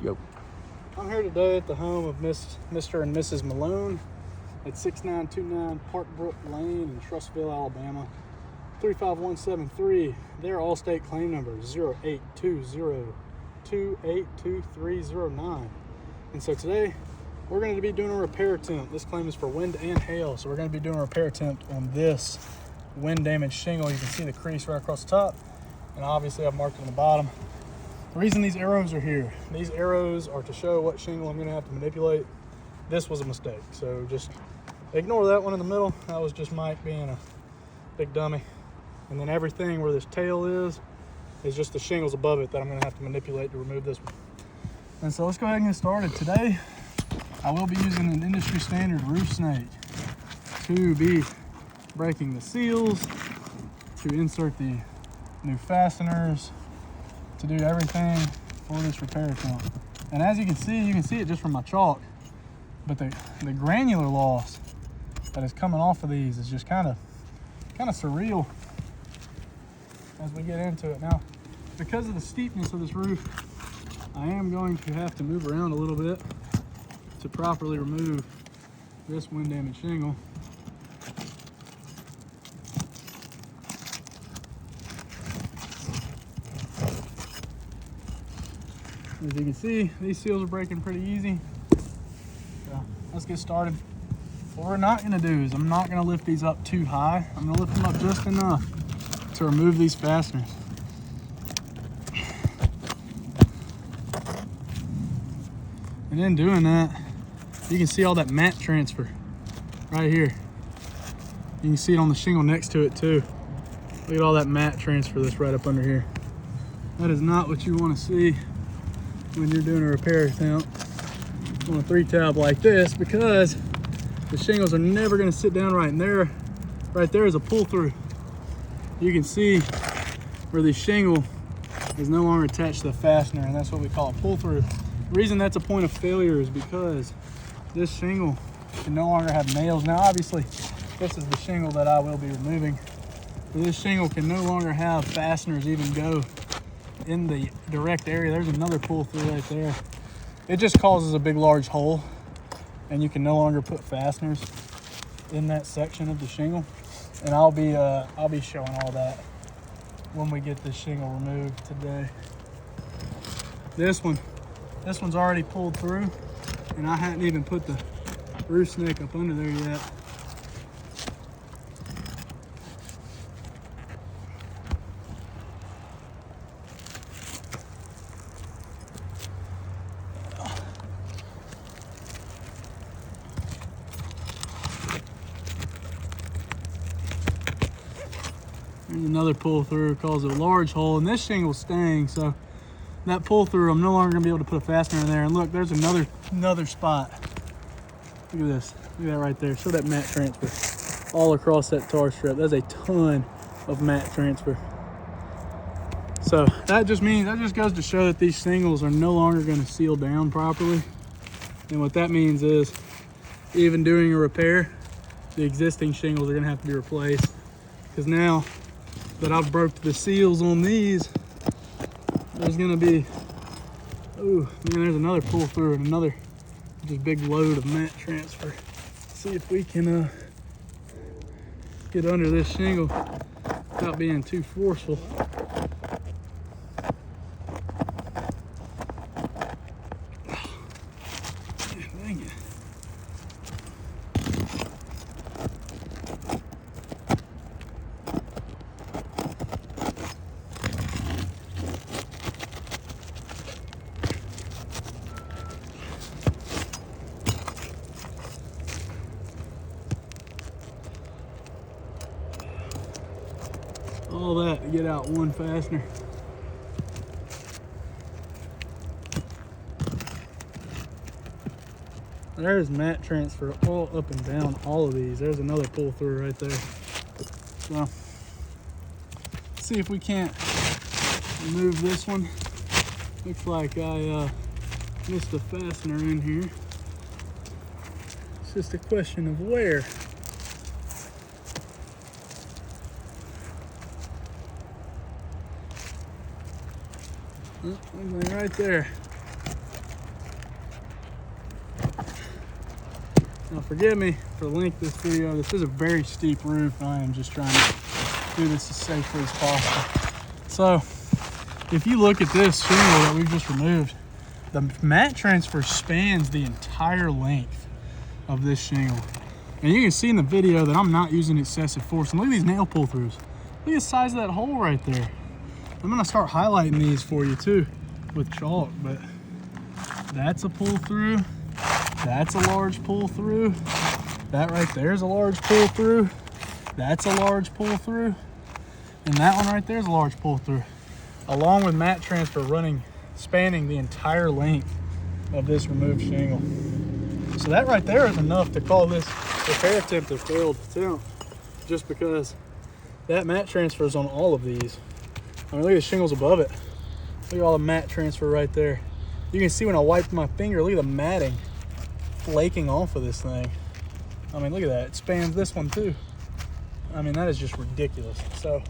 Yo. I'm here today at the home of Mr. and Mrs. Malone at 6929 Park Brook Lane in Trussville, Alabama. 35173. Their all-state claim number is 0820282309. And so today we're going to be doing a repair attempt. This claim is for wind and hail, so we're going to be doing a repair attempt on this wind damaged shingle. You can see the crease right across the top, and obviously I've marked it on the bottom. The reason these arrows are here, these arrows are to show what shingle I'm going to have to manipulate. This was a mistake, so just ignore that one in the middle. That was just Mike being a big dummy. And then everything where this tail is just the shingles above it that I'm going to have to manipulate to remove this one. And so let's go ahead and get started. Today I will be using an industry standard roof snake to be breaking the seals, to insert the new fasteners, to do everything for this repair attempt. And as you can see it just from my chalk, but the granular loss that is coming off of these is just kind of surreal as we get into it. Now, because of the steepness of this roof, I am going to have to move around a little bit to properly remove this wind damaged shingle. As you can see, these seals are breaking pretty easy. So let's get started. What we're not gonna do is I'm not gonna lift these up too high. I'm gonna lift them up just enough to remove these fasteners. And in doing that, you can see all that mat transfer right here. You can see it on the shingle next to it too. Look at all that mat transfer that's right up under here. That is not what you want to see when you're doing a repair attempt on a 3-tab like this, because the shingles are never going to sit down right. And there, right there is a pull through. You can see where the shingle is no longer attached to the fastener, and that's what we call a pull through. The reason that's a point of failure is because this shingle can no longer have nails. Now obviously this is the shingle that I will be removing. This shingle can no longer have fasteners even go in the direct area. There's another pull through right there. It just causes a big large hole, and you can no longer put fasteners in that section of the shingle. And I'll be showing all that when we get this shingle removed today. This one's already pulled through, and I hadn't even put the roof snake up under there yet. There's another pull through, causes a large hole, and this shingle's staying, so that pull through, I'm no longer gonna be able to put a fastener in there. And look, there's another spot. Look at this, look at that right there. Show that mat transfer all across that tar strip. That's a ton of mat transfer. So that just goes to show that these shingles are no longer gonna seal down properly. And what that means is, even doing a repair, the existing shingles are gonna have to be replaced. Because now that I've broke the seals on these, there's gonna be, oh man, there's another pull through and another just big load of mat transfer. See if we can get under this shingle without being too forceful. Dang it. All that to get out one fastener. There's mat transfer all up and down all of these. There's another pull through right there. So let's see if we can't remove this one. Looks like I missed a fastener in here. It's just a question of where. Right there. Now forgive me for the length of this video. This is a very steep roof. I am just trying to do this as safely as possible. So if you look at this shingle that we've just removed, the mat transfer spans the entire length of this shingle. And you can see in the video that I'm not using excessive force. And look at these nail pull throughs. Look at the size of that hole right there. I'm gonna start highlighting these for you too with chalk, but that's a pull through. That's a large pull through. That right there is a large pull through. That's a large pull through. And that one right there is a large pull through. Along with mat transfer running, spanning the entire length of this removed shingle. So that right there is enough to call this repair attempt a failed attempt, just because that mat transfer is on all of these. I mean, look at the shingles above it. Look at all the mat transfer right there. You can see when I wiped my finger, look at the matting flaking off of this thing. I mean, look at that. It spans this one too. I mean, that is just ridiculous. So,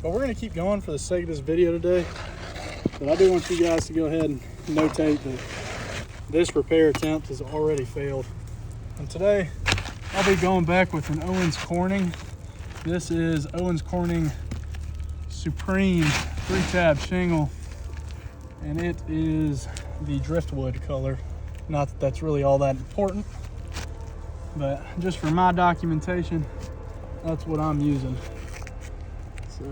but we're gonna keep going for the sake of this video today. But I do want you guys to go ahead and notate that this repair attempt has already failed. And today, I'll be going back with an Owens Corning. This is Owens Corning Supreme 3-tab shingle. And it is the driftwood color. Not that that's really all that important, but just for my documentation, that's what I'm using. So,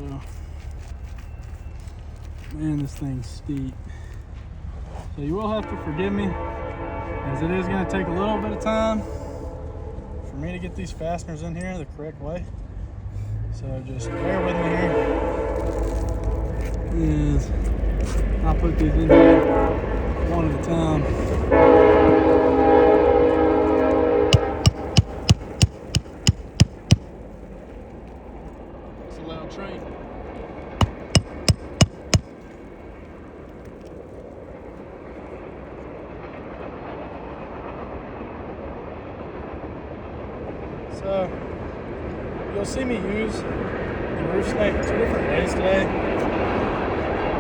man, this thing's steep. So you will have to forgive me, as it is gonna take a little bit of time for me to get these fasteners in here the correct way. So just bear with me here. As I'll put these in here one at a time. It's a loud train. So you'll see me use the roof snake 2 different ways today.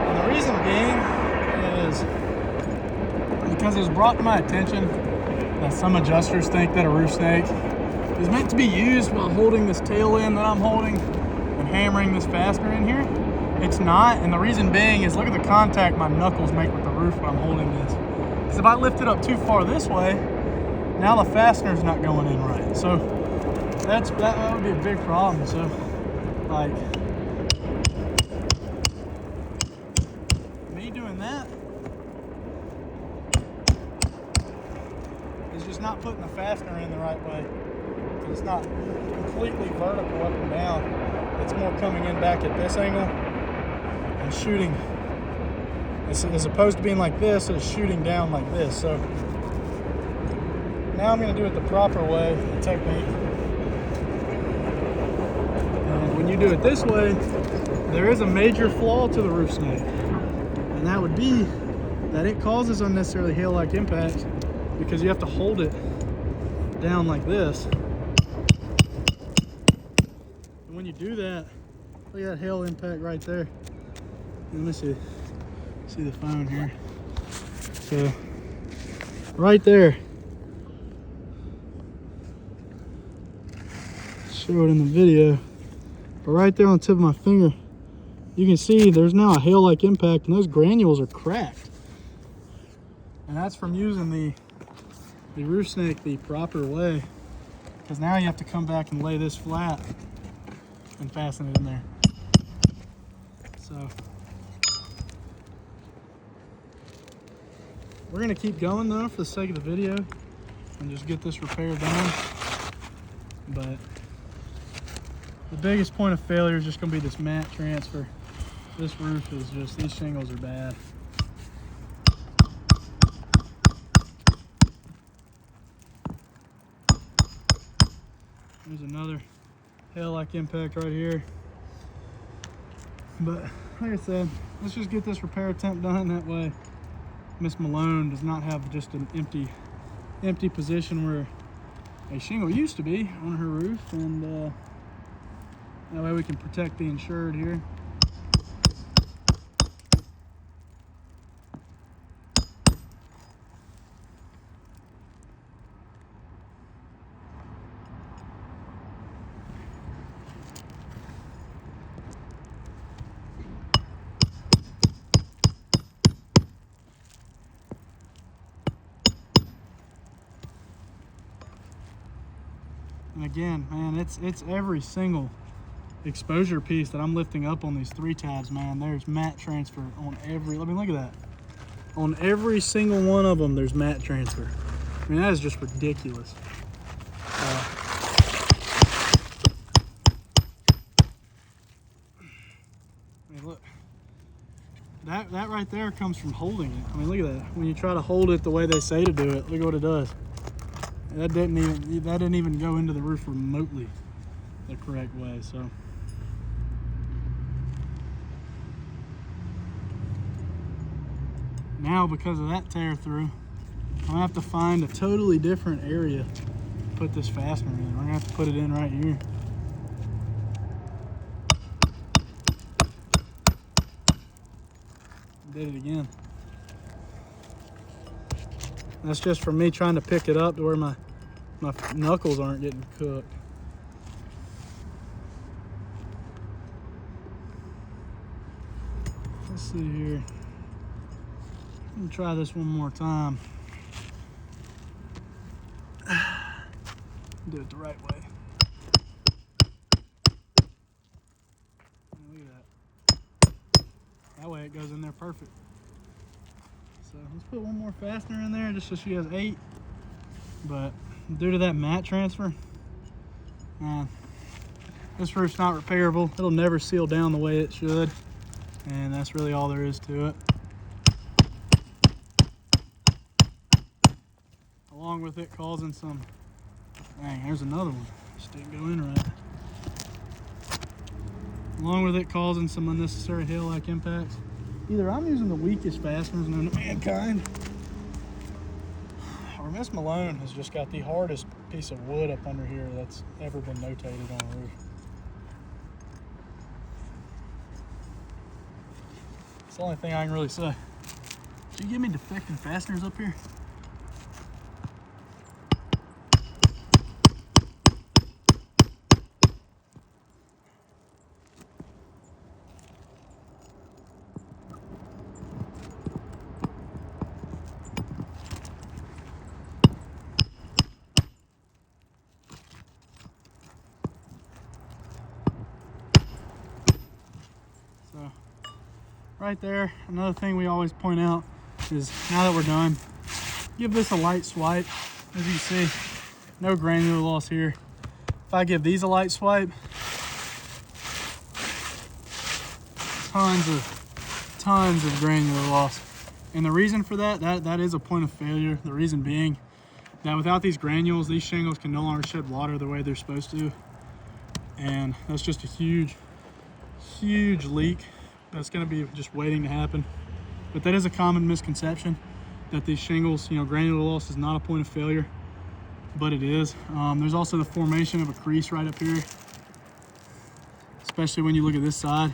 And the reason being is because it was brought to my attention that some adjusters think that a roof snake is meant to be used while holding this tail end that I'm holding and hammering this fastener in here. It's not, and the reason being is look at the contact my knuckles make with the roof when I'm holding this. Because if I lift it up too far this way, now the fastener's not going in right. So that would be a big problem. So like me doing that is just not putting the fastener in the right way. It's not completely vertical up and down. It's more coming in back at this angle and shooting. As opposed to being like this, it's shooting down like this. So now I'm going to do it the proper way, the technique. And when you do it this way, there is a major flaw to the roof snake. And that would be that it causes unnecessarily hail-like impact because you have to hold it down like this. And when you do that, look at that hail impact right there. And let me see the phone here. So right there, show it in the video, but right there on the tip of my finger, you can see there's now a hail-like impact and those granules are cracked. And that's from using the roof snake the proper way, because now you have to come back and lay this flat and fasten it in there. So we're going to keep going though for the sake of the video and just get this repair done. But the biggest point of failure is just going to be this mat transfer. This roof is just, these shingles are bad. There's another hail-like impact right here. But like I said, let's just get this repair attempt done. That way Miss Malone does not have just an empty position where a shingle used to be on her roof, and that way we can protect the insured here. And again, man, it's every single exposure piece that I'm lifting up on these 3 tabs, man. There's mat transfer on every, look at that. On every single one of them, there's mat transfer. I mean, that is just ridiculous. I mean, look, that right there comes from holding it. I mean, look at that. When you try to hold it the way they say to do it, look at what it does. That didn't even go into the roof remotely the correct way. So now, because of that tear through, I'm gonna have to find a totally different area to put this fastener in. I'm gonna have to put it in right here. Did it again. That's just for me trying to pick it up to where my knuckles aren't getting cooked. Let's see here. Let me try this one more time. Do it the right way. Look at that. That way it goes in there perfect. So let's put one more fastener in there just so she has 8. But due to that mat transfer, this roof's not repairable. It'll never seal down the way it should. And that's really all there is to it. Along with it causing some, dang, there's another one. Just didn't go in right. Along with it causing some unnecessary hail-like impacts. Either I'm using the weakest fasteners known to mankind, or Miss Malone has just got the hardest piece of wood up under here that's ever been notated on a roof. It's the only thing I can really say. Did you give me defective fasteners up here? So, right there, another thing we always point out is, now that we're done, give this a light swipe. As you can see, no granular loss here. If I give these a light swipe, tons of granular loss. And the reason for that is a point of failure. The reason being that without these granules, these shingles can no longer shed water the way they're supposed to. And that's just a huge leak that's going to be just waiting to happen. But that is a common misconception, that these shingles, granular loss is not a point of failure, but it is. There's also the formation of a crease right up here, especially when you look at this side.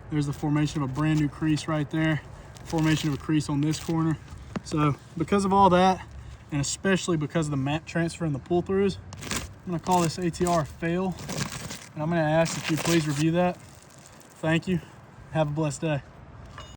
There's the formation of a brand new crease right there, formation of a crease on this corner. So because of all that, and especially because of the mat transfer and the pull-throughs, I'm going to call this ATR a fail. And I'm going to ask if you please review that. Thank you. Have a blessed day.